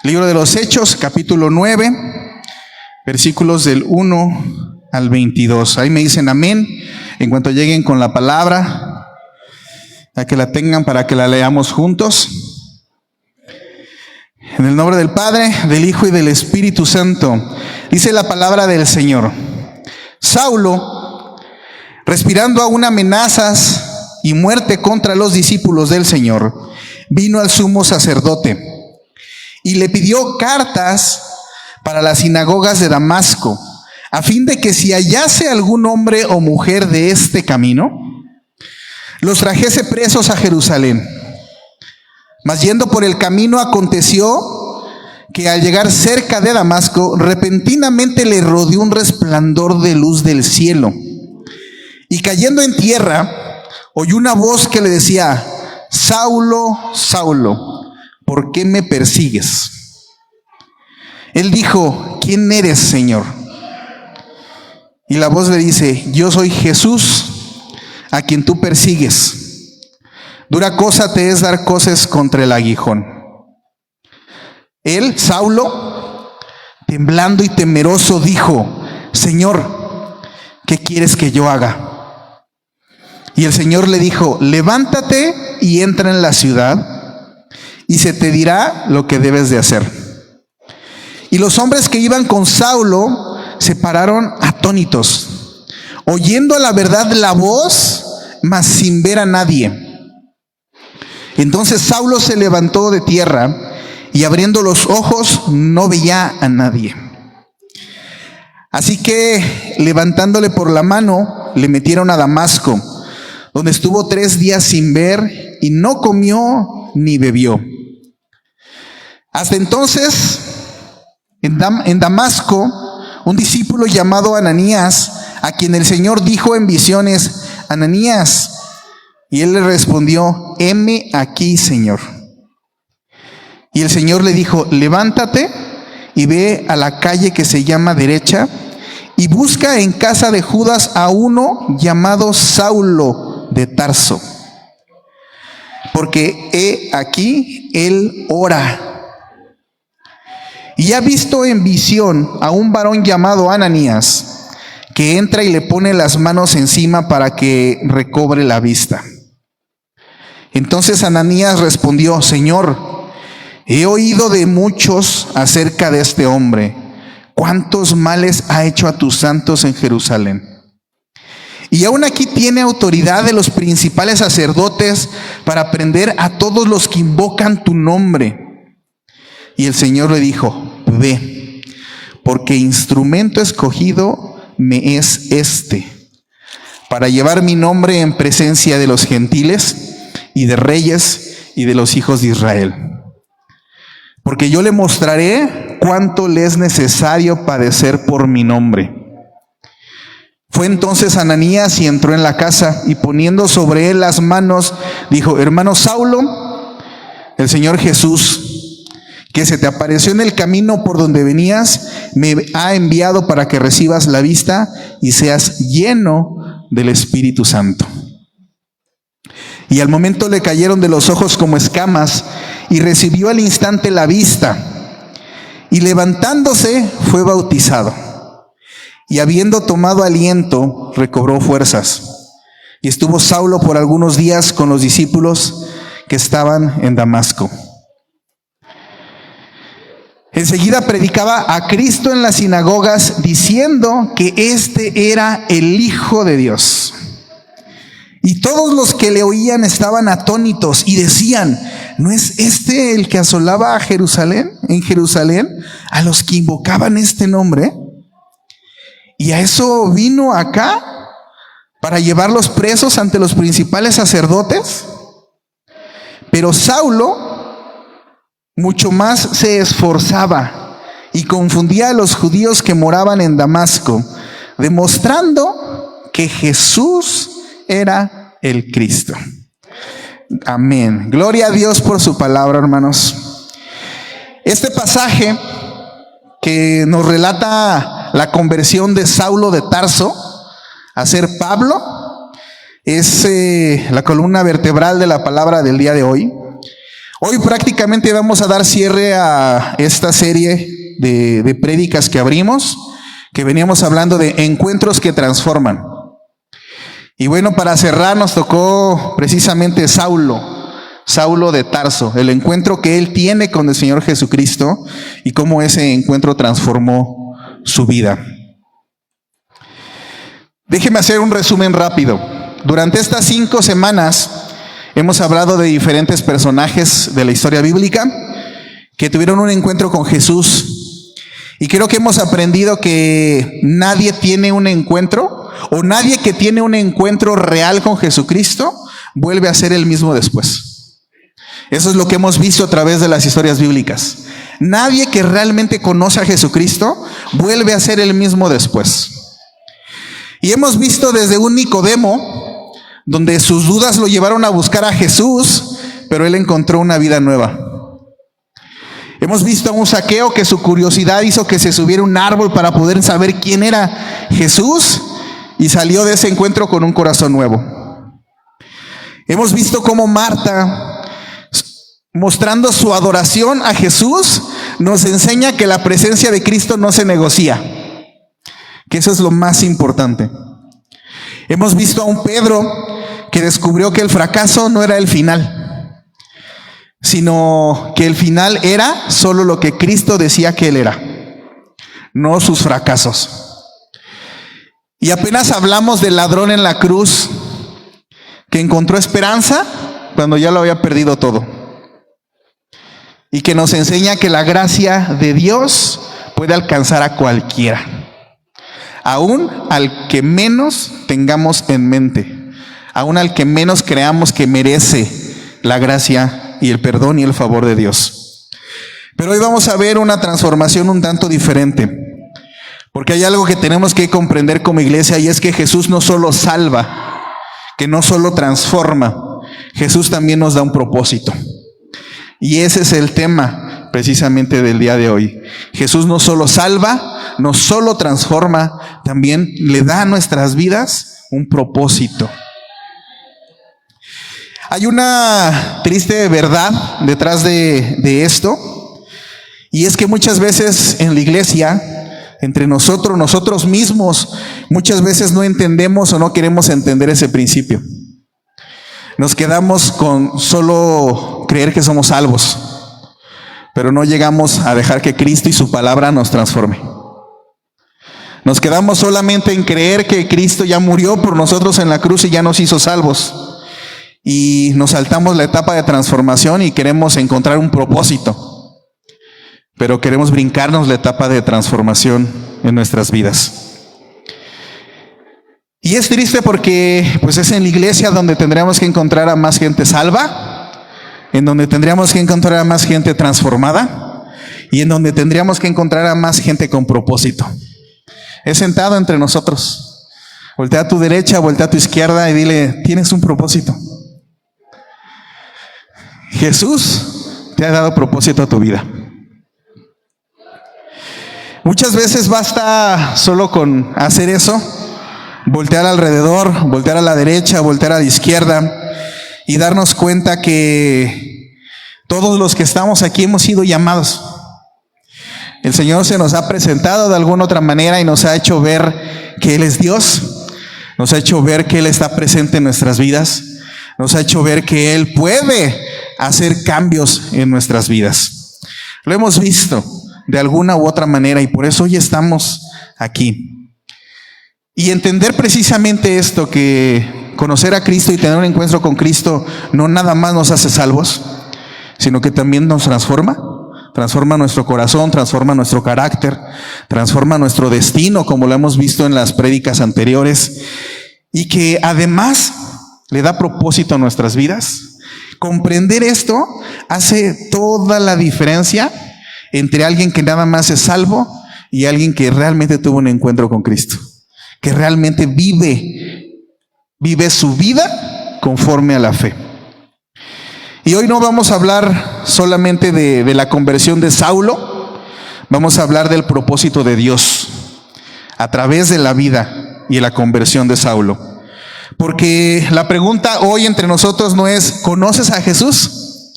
Libro de los Hechos, capítulo 9, versículos del 1 al 22. Ahí me dicen amén en cuanto lleguen con la palabra, a que la tengan para que la leamos juntos. En el nombre del Padre, del Hijo y del Espíritu Santo. Dice la palabra del Señor. Saulo, respirando aún amenazas y muerte contra los discípulos del Señor, vino al sumo sacerdote y le pidió cartas para las sinagogas de Damasco, a fin de que si hallase algún hombre o mujer de este camino, los trajese presos a Jerusalén. Mas yendo por el camino aconteció que al llegar cerca de Damasco, repentinamente le rodeó un resplandor de luz del cielo. Y cayendo en tierra, oyó una voz que le decía: Saulo, Saulo, ¿por qué me persigues? Él dijo: ¿quién eres, Señor? Y la voz le dice: yo soy Jesús, a quien tú persigues. Dura cosa te es dar coces contra el aguijón. Él, Saulo, temblando y temeroso, dijo: Señor, ¿qué quieres que yo haga? Y el Señor le dijo: levántate y entra en la ciudad, y se te dirá lo que debes de hacer. Y los hombres que iban con Saulo se pararon atónitos, oyendo a la verdad la voz, mas sin ver a nadie. Entonces Saulo se levantó de tierra y abriendo los ojos no veía a nadie. Así que levantándole por la mano le metieron a Damasco, donde estuvo 3 días sin ver y no comió ni bebió. Hasta entonces en Damasco un discípulo llamado Ananías, a quien el Señor dijo en visiones: Ananías. Y él le respondió: heme aquí, Señor. Y el Señor le dijo: levántate y ve a la calle que se llama Derecha y busca en casa de Judas a uno llamado Saulo de Tarso, porque he aquí él ora. Y ha visto en visión a un varón llamado Ananías, que entra y le pone las manos encima para que recobre la vista. Entonces Ananías respondió: Señor, he oído de muchos acerca de este hombre, cuántos males ha hecho a tus santos en Jerusalén. Y aún aquí tiene autoridad de los principales sacerdotes para prender a todos los que invocan tu nombre. Y el Señor le dijo: ve, porque instrumento escogido me es este, para llevar mi nombre en presencia de los gentiles y de reyes y de los hijos de Israel. Porque yo le mostraré cuánto le es necesario padecer por mi nombre. Fue entonces Ananías y entró en la casa, y poniendo sobre él las manos, dijo: hermano Saulo, el Señor Jesús, que se te apareció en el camino por donde venías, me ha enviado para que recibas la vista y seas lleno del Espíritu Santo. Y al momento le cayeron de los ojos como escamas, y recibió al instante la vista, y levantándose fue bautizado. Y habiendo tomado aliento, recobró fuerzas. Y estuvo Saulo por algunos días con los discípulos que estaban en Damasco. Enseguida predicaba a Cristo en las sinagogas, diciendo que este era el Hijo de Dios. Y todos los que le oían estaban atónitos y decían: ¿no es este el que asolaba a Jerusalén, en Jerusalén, a los que invocaban este nombre? Y a eso vino acá, para llevarlos presos ante los principales sacerdotes. Pero Saulo mucho más se esforzaba y confundía a los judíos que moraban en Damasco, demostrando que Jesús era el Cristo. Amén. Gloria a Dios por su palabra, hermanos. Este pasaje que nos relata la conversión de Saulo de Tarso a ser Pablo es la columna vertebral de la palabra del día de hoy. Hoy prácticamente vamos a dar cierre a esta serie de prédicas que abrimos, que veníamos hablando de encuentros que transforman. Y bueno, para cerrar nos tocó precisamente Saulo de Tarso, el encuentro que él tiene con el Señor Jesucristo y cómo ese encuentro transformó su vida. Déjeme hacer un resumen rápido. Durante estas 5 semanas hemos hablado de diferentes personajes de la historia bíblica que tuvieron un encuentro con Jesús. Y creo que hemos aprendido que nadie tiene un encuentro, o nadie que tiene un encuentro real con Jesucristo vuelve a ser el mismo después. Eso es lo que hemos visto a través de las historias bíblicas. Nadie que realmente conoce a Jesucristo vuelve a ser el mismo después. Y hemos visto desde un Nicodemo, donde sus dudas lo llevaron a buscar a Jesús, pero él encontró una vida nueva. Hemos visto a un Zaqueo que su curiosidad hizo que se subiera a un árbol para poder saber quién era Jesús, y salió de ese encuentro con un corazón nuevo. Hemos visto cómo Marta, mostrando su adoración a Jesús, nos enseña que la presencia de Cristo no se negocia, que eso es lo más importante. Hemos visto a un Pedro que descubrió que el fracaso no era el final, sino que el final era solo lo que Cristo decía que él era, no sus fracasos. Y apenas hablamos del ladrón en la cruz que encontró esperanza cuando ya lo había perdido todo. Y que nos enseña que la gracia de Dios puede alcanzar a cualquiera, aún al que menos tengamos en mente, aún al que menos creamos que merece la gracia y el perdón y el favor de Dios. Pero hoy vamos a ver una transformación un tanto diferente. Porque hay algo que tenemos que comprender como iglesia, y es que Jesús no solo salva, que no solo transforma, Jesús también nos da un propósito. Y ese es el tema precisamente del día de hoy. Jesús no solo salva, no solo transforma, también le da a nuestras vidas un propósito. Hay una triste verdad detrás de esto, y es que muchas veces en la iglesia, entre nosotros mismos, muchas veces no entendemos o no queremos entender ese principio. Nos quedamos con solo creer que somos salvos, pero no llegamos a dejar que Cristo y su palabra nos transforme. Nos quedamos solamente en creer que Cristo ya murió por nosotros en la cruz y ya nos hizo salvos. Y nos saltamos la etapa de transformación y queremos encontrar un propósito. Pero queremos brincarnos la etapa de transformación en nuestras vidas. Y es triste porque pues es en la iglesia donde tendríamos que encontrar a más gente salva, en donde tendríamos que encontrar a más gente transformada y en donde tendríamos que encontrar a más gente con propósito. Es sentado entre nosotros. Voltea a tu derecha, voltea a tu izquierda y dile: tienes un propósito. Jesús te ha dado propósito a tu vida. Muchas veces basta solo con hacer eso, voltear alrededor, voltear a la derecha, voltear a la izquierda y darnos cuenta que todos los que estamos aquí hemos sido llamados. El Señor se nos ha presentado de alguna otra manera y nos ha hecho ver que Él es Dios, nos ha hecho ver que Él está presente en nuestras vidas, nos ha hecho ver que Él puede hacer cambios en nuestras vidas. Lo hemos visto de alguna u otra manera y por eso hoy estamos aquí. Y entender precisamente esto, que conocer a Cristo y tener un encuentro con Cristo no nada más nos hace salvos, sino que también nos transforma nuestro corazón, transforma nuestro carácter, transforma nuestro destino, como lo hemos visto en las prédicas anteriores, y que además le da propósito a nuestras vidas. Comprender esto hace toda la diferencia entre alguien que nada más es salvo y alguien que realmente tuvo un encuentro con Cristo, que realmente vive su vida conforme a la fe. Y hoy no vamos a hablar solamente de la conversión de Saulo, vamos a hablar del propósito de Dios a través de la vida y la conversión de Saulo. Porque la pregunta hoy entre nosotros no es: ¿conoces a Jesús?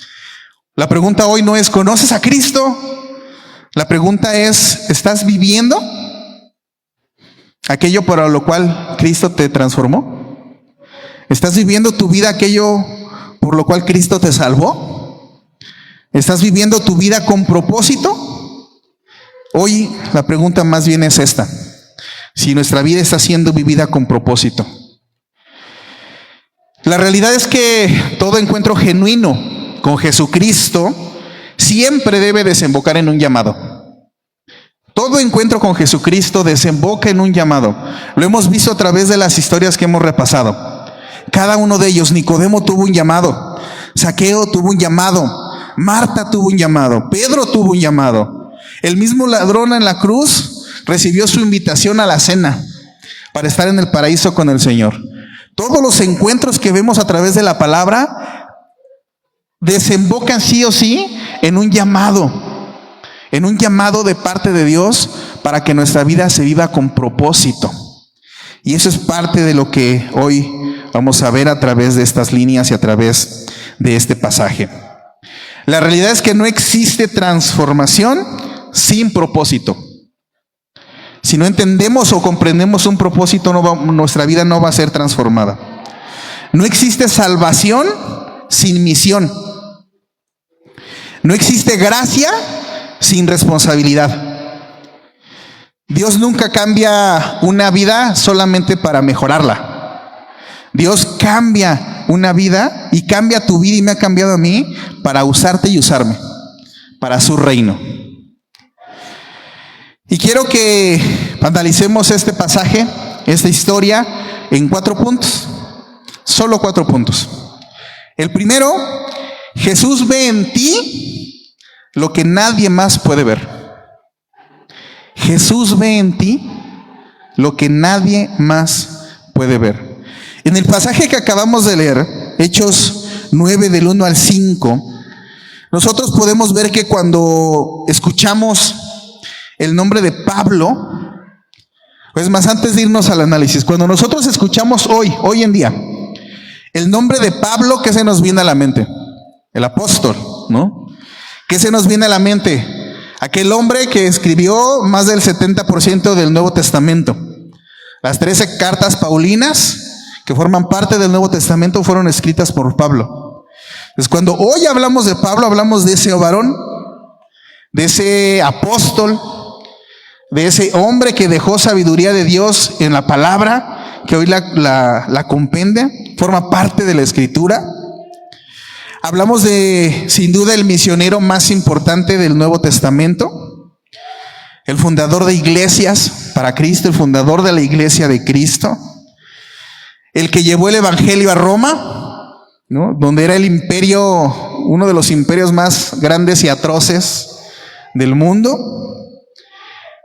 La pregunta hoy no es, ¿conoces a Cristo? La pregunta es, ¿estás viviendo aquello para lo cual Cristo te transformó? ¿Estás viviendo tu vida aquello por lo cual Cristo te salvó? ¿Estás viviendo tu vida con propósito? Hoy la pregunta más bien es esta: si nuestra vida está siendo vivida con propósito. La realidad es que todo encuentro genuino con Jesucristo siempre debe desembocar en un llamado. Todo encuentro con Jesucristo desemboca en un llamado. Lo hemos visto a través de las historias que hemos repasado. Cada uno de ellos, Nicodemo tuvo un llamado, Zaqueo tuvo un llamado, Marta tuvo un llamado, Pedro tuvo un llamado. El mismo ladrón en la cruz recibió su invitación a la cena para estar en el paraíso con el Señor. Todos los encuentros que vemos a través de la palabra desembocan sí o sí en un llamado de parte de Dios para que nuestra vida se viva con propósito. Y eso es parte de lo que hoy vamos a ver a través de estas líneas y a través de este pasaje. La realidad es que no existe transformación sin propósito. Si no entendemos o comprendemos un propósito, nuestra vida no va a ser transformada. No existe salvación sin misión. No existe gracia sin responsabilidad. Dios nunca cambia una vida solamente para mejorarla. Dios cambia una vida y cambia tu vida y me ha cambiado a mí para usarte y usarme para su reino. Y quiero que analicemos este pasaje, esta historia, en 4 puntos. Solo 4 puntos. El primero, Jesús ve en ti lo que nadie más puede ver. Jesús ve en ti lo que nadie más puede ver. En el pasaje que acabamos de leer, Hechos 9 del 1 al 5, nosotros podemos ver que cuando escuchamos el nombre de Pablo, pues más antes de irnos al análisis, cuando nosotros escuchamos hoy en día, el nombre de Pablo, ¿qué se nos viene a la mente? El apóstol, ¿no? ¿Qué se nos viene a la mente? Aquel hombre que escribió más del 70% del Nuevo Testamento. Las 13 cartas paulinas que forman parte del Nuevo Testamento fueron escritas por Pablo. Entonces, cuando hoy hablamos de Pablo, hablamos de ese varón, de ese apóstol, de ese hombre que dejó sabiduría de Dios en la palabra, que hoy la compende, forma parte de la Escritura. Hablamos de, sin duda, el misionero más importante del Nuevo Testamento, el fundador de iglesias para Cristo, el fundador de la iglesia de Cristo, el que llevó el evangelio a Roma, ¿no? Donde era el imperio, uno de los imperios más grandes y atroces del mundo.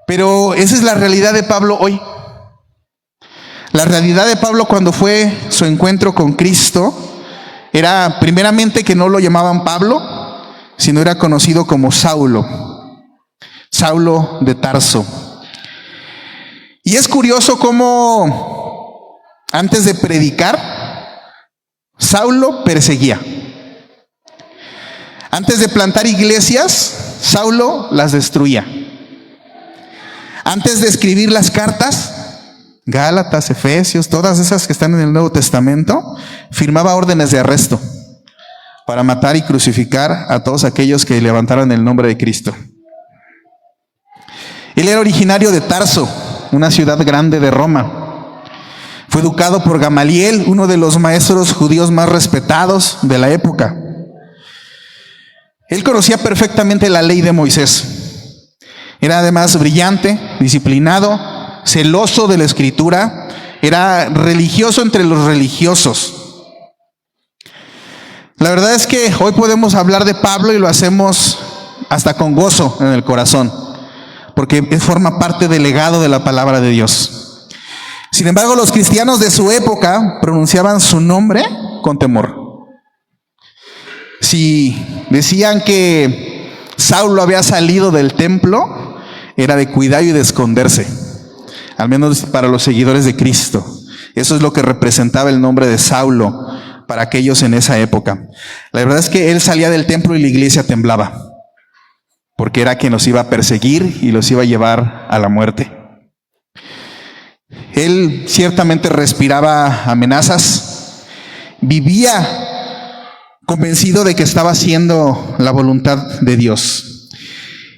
Pero esa es la realidad de Pablo hoy. La realidad de Pablo cuando fue su encuentro con Cristo era primeramente que no lo llamaban Pablo, sino era conocido como Saulo, Saulo de Tarso. Y es curioso cómo antes de predicar, Saulo perseguía. Antes de plantar iglesias, Saulo las destruía. Antes de escribir las cartas, Gálatas, Efesios, todas esas que están en el Nuevo Testamento, firmaba órdenes de arresto para matar y crucificar a todos aquellos que levantaran el nombre de Cristo. Él era originario de Tarso, una ciudad grande de Roma. Fue educado por Gamaliel, uno de los maestros judíos más respetados de la época. Él conocía perfectamente la ley de Moisés. Era además brillante, disciplinado, celoso de la Escritura, era religioso entre los religiosos. La verdad es que hoy podemos hablar de Pablo y lo hacemos hasta con gozo en el corazón, porque forma parte del legado de la palabra de Dios. Sin embargo, los cristianos de su época pronunciaban su nombre con temor. Si decían que Saulo había salido del templo, era de cuidado y de esconderse, al menos para los seguidores de Cristo. Eso es lo que representaba el nombre de Saulo para aquellos en esa época. La verdad es que él salía del templo y la iglesia temblaba, porque era quien los iba a perseguir y los iba a llevar a la muerte. Él ciertamente respiraba amenazas, vivía convencido de que estaba haciendo la voluntad de Dios.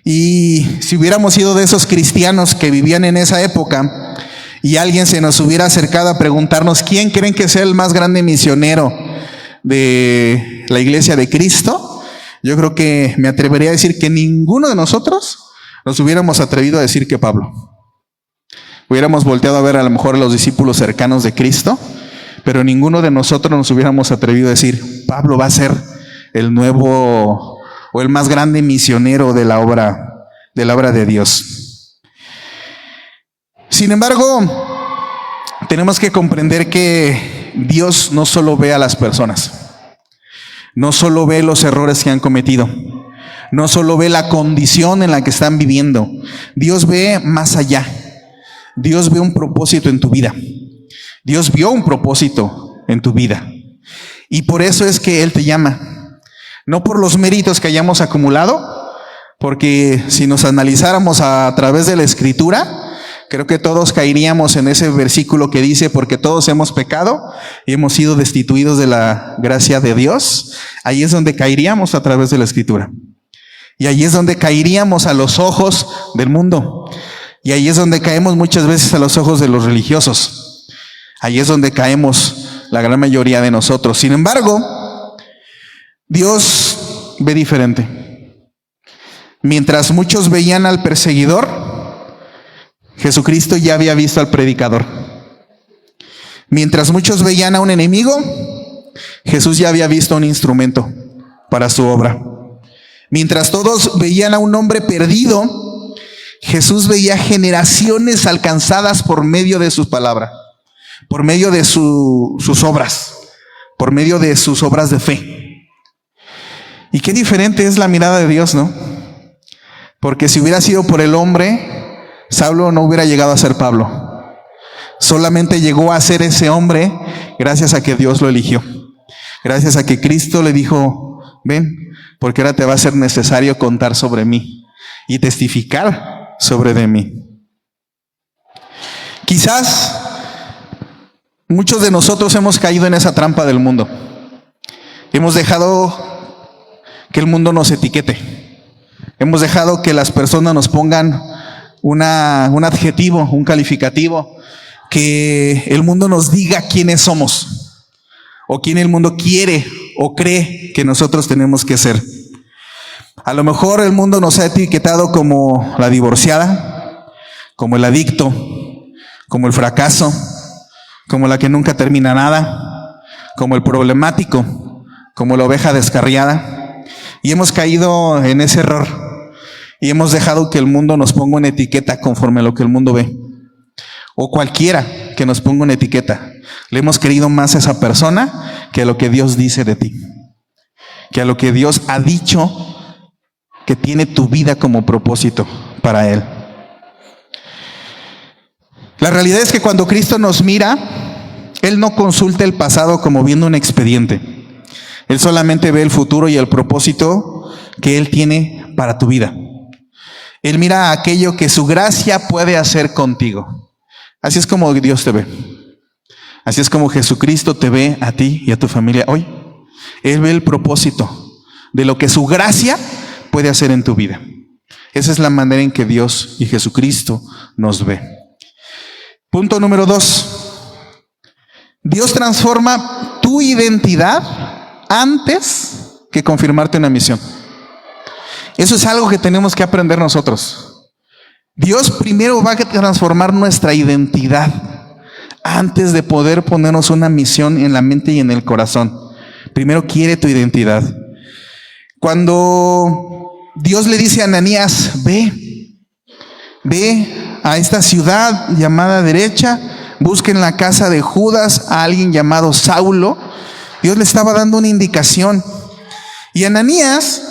Y si hubiéramos sido de esos cristianos que vivían en esa época y alguien se nos hubiera acercado a preguntarnos quién creen que sea el más grande misionero de la iglesia de Cristo, yo creo que me atrevería a decir que ninguno de nosotros nos hubiéramos atrevido a decir que Pablo. Hubiéramos volteado a ver a lo mejor a los discípulos cercanos de Cristo, pero ninguno de nosotros nos hubiéramos atrevido a decir, Pablo va a ser el nuevo o el más grande misionero de la obra de Dios. Sin embargo, tenemos que comprender que Dios no solo ve a las personas, no solo ve los errores que han cometido, no solo ve la condición en la que están viviendo. Dios ve más allá. Dios ve un propósito en tu vida. Dios vio un propósito en tu vida. Y por eso es que Él te llama. No por los méritos que hayamos acumulado, porque si nos analizáramos a través de la Escritura, creo que todos caeríamos en ese versículo que dice, porque todos hemos pecado y hemos sido destituidos de la gracia de Dios. Ahí es donde caeríamos a través de la Escritura. Y ahí es donde caeríamos a los ojos del mundo. Y ahí es donde caemos muchas veces a los ojos de los religiosos. Ahí es donde caemos la gran mayoría de nosotros. Sin embargo, Dios ve diferente. Mientras muchos veían al perseguidor, Jesucristo ya había visto al predicador. Mientras muchos veían a un enemigo, Jesús ya había visto un instrumento para su obra. Mientras todos veían a un hombre perdido, Jesús veía generaciones alcanzadas por medio de su palabra, por medio de sus obras, por medio de sus obras de fe. Y qué diferente es la mirada de Dios, ¿no? Porque si hubiera sido por el hombre, Saulo no hubiera llegado a ser Pablo. Solamente llegó a ser ese hombre gracias a que Dios lo eligió. Gracias a que Cristo le dijo, ven, porque ahora te va a ser necesario contar sobre mí y testificar sobre de mí. Quizás muchos de nosotros hemos caído en esa trampa del mundo. Hemos dejado que el mundo nos etiquete. Hemos dejado que las personas nos pongan un adjetivo, un calificativo, que el mundo nos diga quiénes somos o quién el mundo quiere o cree que nosotros tenemos que ser. A lo mejor el mundo nos ha etiquetado como la divorciada, como el adicto, como el fracaso, como la que nunca termina nada, como el problemático, como la oveja descarriada. Y hemos caído en ese error y hemos dejado que el mundo nos ponga una etiqueta conforme a lo que el mundo ve. O cualquiera que nos ponga una etiqueta. Le hemos creído más a esa persona que a lo que Dios dice de ti, que a lo que Dios ha dicho que tiene tu vida como propósito para Él. La realidad es que cuando Cristo nos mira, Él no consulta el pasado como viendo un expediente. Él solamente ve el futuro y el propósito que Él tiene para tu vida. Él mira aquello que su gracia puede hacer contigo. Así es como Dios te ve. Así es como Jesucristo te ve a ti y a tu familia hoy. Él ve el propósito de lo que su gracia puede hacer en tu vida. Esa es la manera en que Dios y Jesucristo nos ve. Punto número 2. Dios transforma tu identidad antes que confirmarte una misión. Eso es algo que tenemos que aprender nosotros. Dios primero va a transformar nuestra identidad antes de poder ponernos una misión en la mente y en el corazón. Primero quiere tu identidad. Cuando Dios le dice a Ananías, ve a esta ciudad llamada derecha, busca en la casa de Judas a alguien llamado Saulo, Dios le estaba dando una indicación. Y Ananías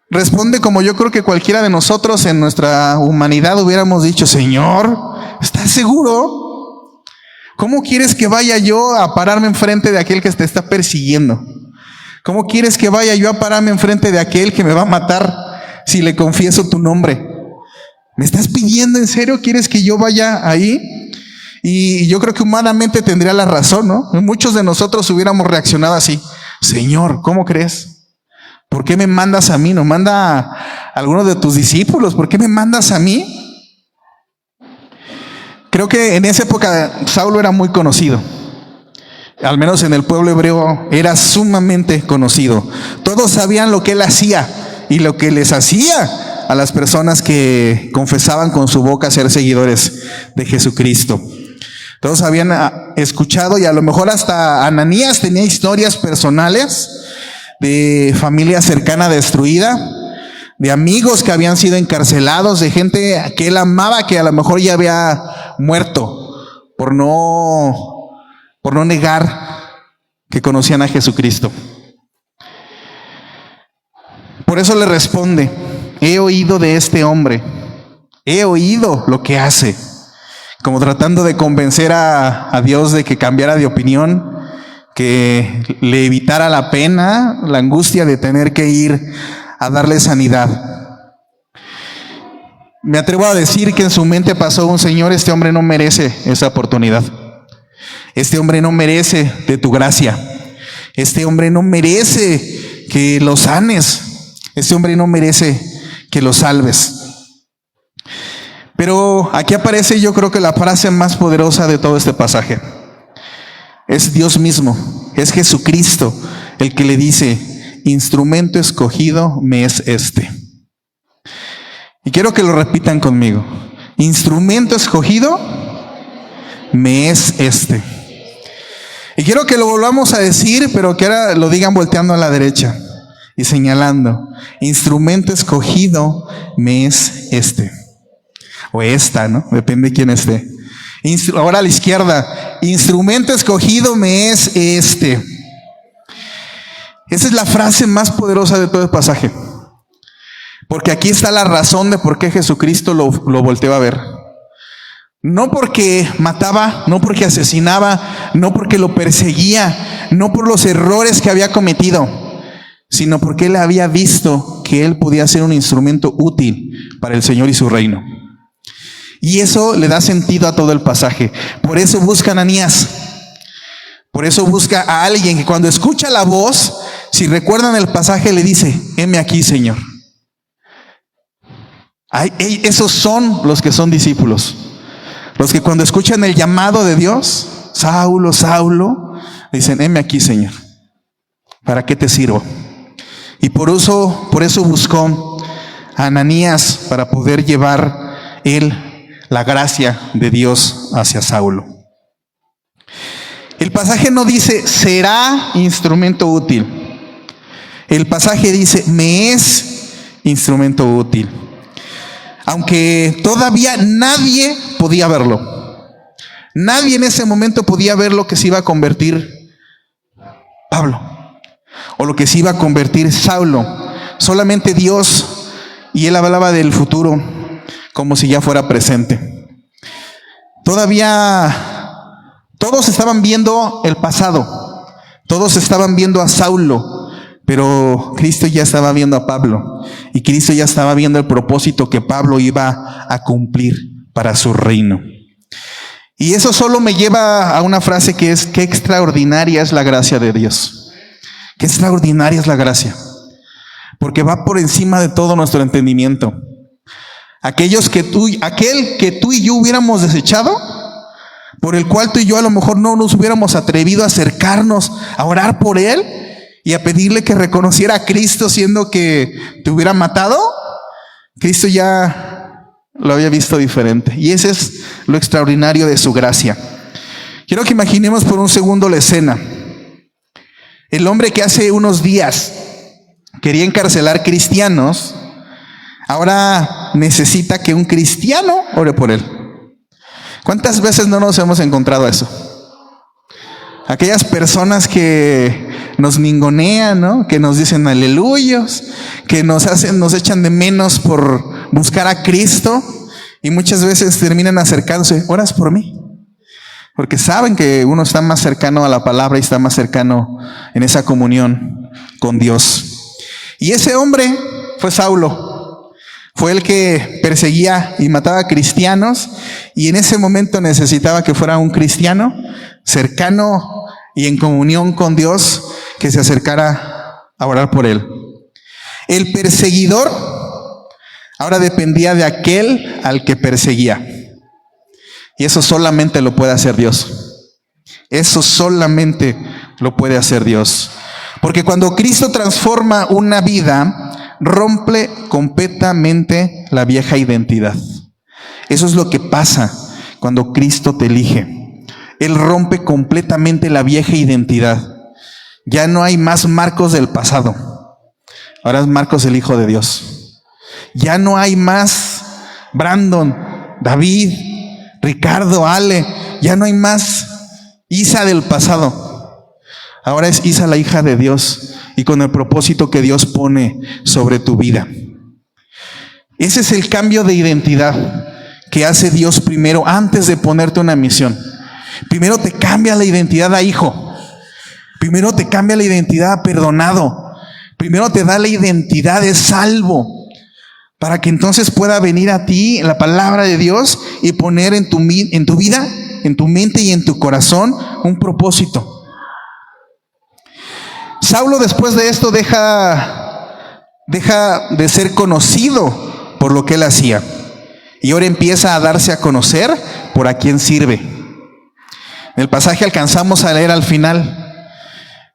responde como yo creo que cualquiera de nosotros en nuestra humanidad hubiéramos dicho, Señor, ¿estás seguro? ¿Cómo quieres que vaya yo a pararme enfrente de aquel que te está persiguiendo? ¿Cómo quieres que vaya yo a pararme enfrente de aquel que me va a matar si le confieso tu nombre? ¿Me estás pidiendo en serio? ¿Quieres que yo vaya ahí? Y yo creo que humanamente tendría la razón, ¿no? Muchos de nosotros hubiéramos reaccionado así. Señor, ¿cómo crees? ¿Por qué me mandas a mí? ¿No manda a alguno de tus discípulos? ¿Por qué me mandas a mí? Creo que en esa época Saulo era muy conocido. Al menos en el pueblo hebreo era sumamente conocido. Todos sabían lo que él hacía y lo que les hacía a las personas que confesaban con su boca ser seguidores de Jesucristo. Todos habían escuchado, y a lo mejor hasta Ananías tenía historias personales de familia cercana destruida, de amigos que habían sido encarcelados, de gente que él amaba que a lo mejor ya había muerto por no negar que conocían a Jesucristo. Por eso le responde: he oído de este hombre, he oído lo que hace, como tratando de convencer a Dios de que cambiara de opinión, que le evitara la pena, la angustia de tener que ir a darle sanidad. Me atrevo a decir que en su mente pasó un Señor, este hombre no merece esa oportunidad. Este hombre no merece de tu gracia. Este hombre no merece que lo sanes. Este hombre no merece que lo salves. Pero aquí aparece, yo creo que la frase más poderosa de todo este pasaje. Es Dios mismo, es Jesucristo el que le dice: instrumento escogido me es este. Y quiero que lo repitan conmigo: instrumento escogido me es este. Y quiero que lo volvamos a decir, pero que ahora lo digan volteando a la derecha y señalando: instrumento escogido me es este. O esta, ¿no? Depende de quién esté. Ahora a la izquierda: instrumento escogido me es este. Esa es la frase más poderosa de todo el pasaje. Porque aquí está la razón de por qué Jesucristo lo volteó a ver. No porque mataba, no porque asesinaba, no porque lo perseguía, no por los errores que había cometido, sino porque él había visto que él podía ser un instrumento útil para el Señor y su reino. Y eso le da sentido a todo el pasaje. Por eso busca a Ananías. Por eso busca a alguien que cuando escucha la voz, si recuerdan el pasaje, le dice: heme aquí, Señor. Esos son los que son discípulos. Los que cuando escuchan el llamado de Dios: Saulo, Saulo, dicen: heme aquí, Señor. ¿Para qué te sirvo? Y por eso buscó a Ananías para poder llevar él la gracia de Dios hacia Saulo. El pasaje no dice será instrumento útil. El pasaje dice me es instrumento útil. Aunque todavía nadie podía verlo. Nadie en ese momento podía ver lo que se iba a convertir Pablo, o lo que se iba a convertir Saulo. Solamente Dios, y él hablaba del futuro como si ya fuera presente. Todavía todos estaban viendo el pasado, todos estaban viendo a Saulo, pero Cristo ya estaba viendo a Pablo, y Cristo ya estaba viendo el propósito que Pablo iba a cumplir para su reino. Y eso solo me lleva a una frase que es: qué extraordinaria es la gracia de Dios. Qué extraordinaria es la gracia, porque va por encima de todo nuestro entendimiento. Aquel que tú y yo hubiéramos desechado, por el cual tú y yo a lo mejor no nos hubiéramos atrevido a acercarnos a orar por él y a pedirle que reconociera a Cristo, siendo que te hubiera matado, Cristo ya lo había visto diferente. Y ese es lo extraordinario de su gracia. Quiero que imaginemos por un segundo la escena. El hombre que hace unos días quería encarcelar cristianos, ahora necesita que un cristiano ore por él. ¿Cuántas veces no nos hemos encontrado eso? Aquellas personas que nos ningunean, ¿no? Que nos dicen aleluyos, que nos echan de menos por buscar a Cristo, y muchas veces terminan acercándose: ¿oras por mí? porque saben que uno está más cercano a la palabra y está más cercano en esa comunión con Dios. Y ese hombre fue Saulo. Fue el que perseguía y mataba a cristianos, y en ese momento necesitaba que fuera un cristiano cercano y en comunión con Dios que se acercara a orar por él. El perseguidor ahora dependía de aquel al que perseguía. Y eso solamente lo puede hacer Dios. Eso solamente lo puede hacer Dios. Porque cuando Cristo transforma una vida, rompe completamente la vieja identidad. Eso es lo que pasa cuando Cristo te elige. Él rompe completamente la vieja identidad. Ya no hay más Marcos del pasado. Ahora es Marcos, el Hijo de Dios. Ya no hay más Brandon, David, Ricardo, Ale. Ya no hay más Isa del pasado. Ahora es Isa, la hija de Dios, y con el propósito que Dios pone sobre tu vida. Ese es el cambio de identidad que hace Dios primero antes de ponerte una misión. Primero te cambia la identidad a hijo. Primero te cambia la identidad a perdonado. Primero te da la identidad de salvo, para que entonces pueda venir a ti la palabra de Dios y poner en tu vida, en tu mente y en tu corazón un propósito. Saulo, después de esto, deja de ser conocido por lo que él hacía, y ahora empieza a darse a conocer por a quién sirve. En el pasaje alcanzamos a leer al final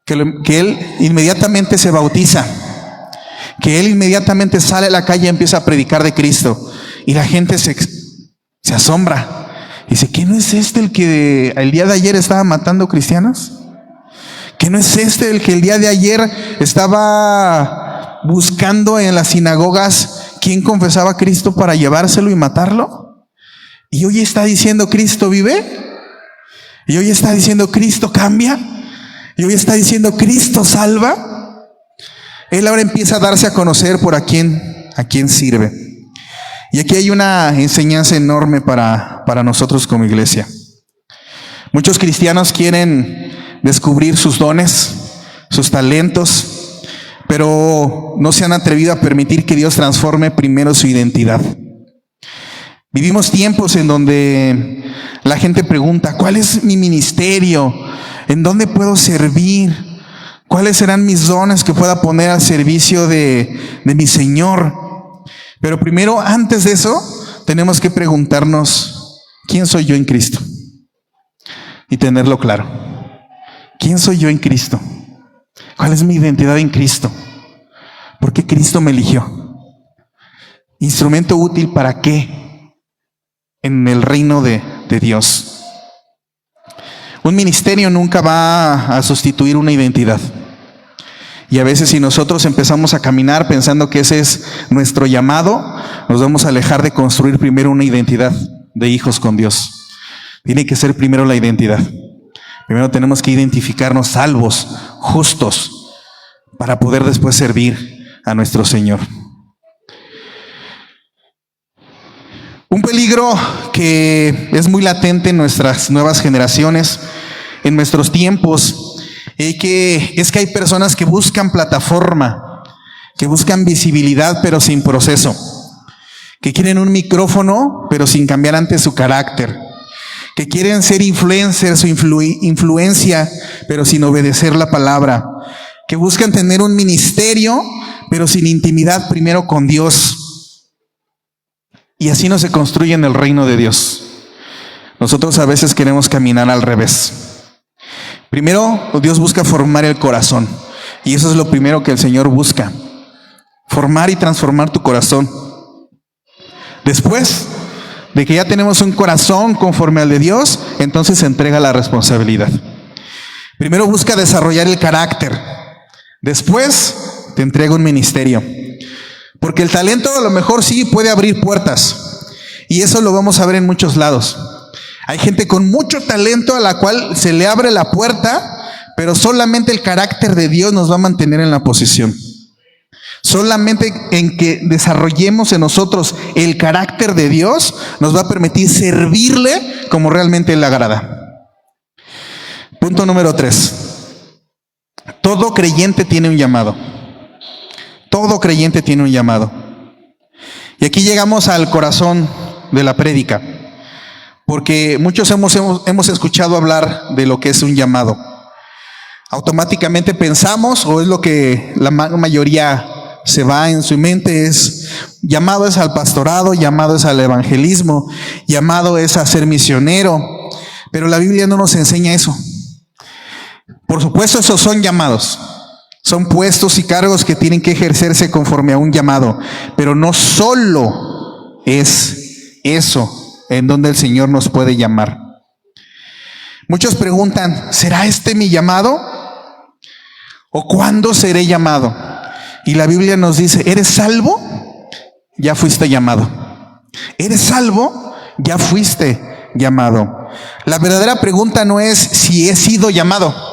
que él inmediatamente se bautiza, que él inmediatamente sale a la calle y empieza a predicar de Cristo, y la gente se asombra. Dice, ¿qué no es este el que el día de ayer estaba matando cristianos? ¿Qué no es este el que el día de ayer estaba buscando en las sinagogas quién confesaba a Cristo para llevárselo y matarlo? Y hoy está diciendo Cristo vive, y hoy está diciendo Cristo cambia, y hoy está diciendo Cristo salva. Él ahora empieza a darse a conocer por a quién sirve. Y aquí hay una enseñanza enorme para nosotros como iglesia. Muchos cristianos quieren descubrir sus dones, sus talentos, pero no se han atrevido a permitir que Dios transforme primero su identidad. Vivimos tiempos en donde la gente pregunta, ¿cuál es mi ministerio? ¿En dónde puedo servir? ¿Cuáles serán mis dones que pueda poner al servicio de mi Señor? Pero primero, antes de eso, tenemos que preguntarnos, ¿quién soy yo en Cristo? Y tenerlo claro. ¿Quién soy yo en Cristo? ¿Cuál es mi identidad en Cristo? ¿Por qué Cristo me eligió? ¿Instrumento útil para qué? En el reino de Dios. Un ministerio nunca va a sustituir una identidad. Y a veces si nosotros empezamos a caminar pensando que ese es nuestro llamado, nos vamos a alejar de construir primero una identidad de hijos con Dios. Tiene que ser primero la identidad. Primero tenemos que identificarnos salvos, justos, para poder después servir a nuestro Señor. Un peligro que es muy latente en nuestras nuevas generaciones, en nuestros tiempos, es que hay personas que buscan plataforma, que buscan visibilidad pero sin proceso, que quieren un micrófono pero sin cambiar antes su carácter, que quieren ser influencers o influencia pero sin obedecer la palabra, que buscan tener un ministerio pero sin intimidad primero con Dios. Y así no se construye en el reino de Dios. Nosotros a veces queremos caminar al revés. Primero, Dios busca formar el corazón. Y eso es lo primero que el Señor busca. Formar y transformar tu corazón. Después de que ya tenemos un corazón conforme al de Dios, entonces se entrega la responsabilidad. Primero busca desarrollar el carácter. Después te entrega un ministerio. Porque el talento a lo mejor sí puede abrir puertas. Y eso lo vamos a ver en muchos lados. Hay gente con mucho talento a la cual se le abre la puerta, pero solamente el carácter de Dios nos va a mantener en la posición. Solamente en que desarrollemos en nosotros el carácter de Dios nos va a permitir servirle como realmente le agrada. Punto número 3. Todo creyente tiene un llamado. Todo creyente tiene un llamado. Y aquí llegamos al corazón de la prédica, porque muchos hemos escuchado hablar de lo que es un llamado. Automáticamente pensamos, o es lo que la mayoría se va en su mente, es llamado es al pastorado, llamado es al evangelismo, llamado es a ser misionero, pero la Biblia no nos enseña eso. Por supuesto, esos son llamados, son puestos y cargos que tienen que ejercerse conforme a un llamado, pero no solo es eso en donde el Señor nos puede llamar. Muchos preguntan, ¿será este mi llamado? ¿O cuándo seré llamado? Y la Biblia nos dice, ¿eres salvo? Ya fuiste llamado. ¿Eres salvo? Ya fuiste llamado. La verdadera pregunta no es si he sido llamado.